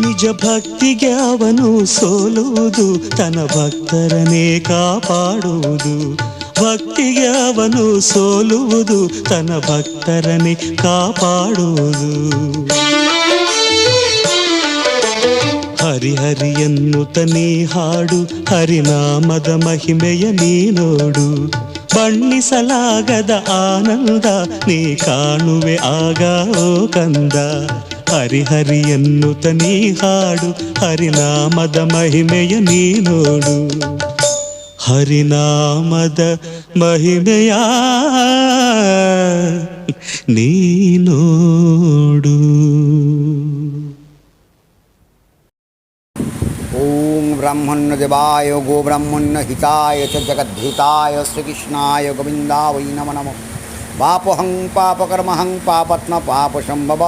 ನಿಜ ಭಕ್ತಿಗೆ ಅವನು ಸೋಲುವುದು, ತನ್ನ ಭಕ್ತರನೇ ಕಾಪಾಡುವುದು. ಭಕ್ತಿಗೆ ಅವನು ಸೋಲುವುದು, ತನ್ನ ಭಕ್ತರನೇ ಕಾಪಾಡುವುದು. ಹರಿಹರಿ ಎನ್ನುತ್ತ ನೀ ಹಾಡು, ಹರಿನಾಮದ ಮಹಿಮೆಯ ನೀ ನೋಡು. ಬಣ್ಣಿಸಲಾಗದ ಆನಂದ ನೀ ಕಾಣುವೆ ಆಗ ಓ ಕಂದ. ಹರಿಹರಿ ಎನ್ನುತ್ತ ನೀ ಹಾಡು, ಹರಿನಾಮದ ಮಹಿಮೆಯ ನೀ ನೋಡು. ಹರಿನಾಮದ ಮಹಿಮೆಯ ನೀ ನೋಡು. ಓಂ ಬ್ರಹ್ಮಣ್ಯ ದೇವಾಯ ಗೋ ಬ್ರಹ್ಮಣ್ಯ ಹಿತಾಯ ಚ ಜಗದ್ಧಿತಾಯ ಶ್ರೀಕೃಷ್ಣಾಯ ಗೋವಿಂದಾಯ ನಮೋ ನಮಃ. ಪಾಪಹಂ ಪಾಪಕರ್ಮಹಂ ಪಾಪತ್ಮ ಪಾಪಶಂಭವ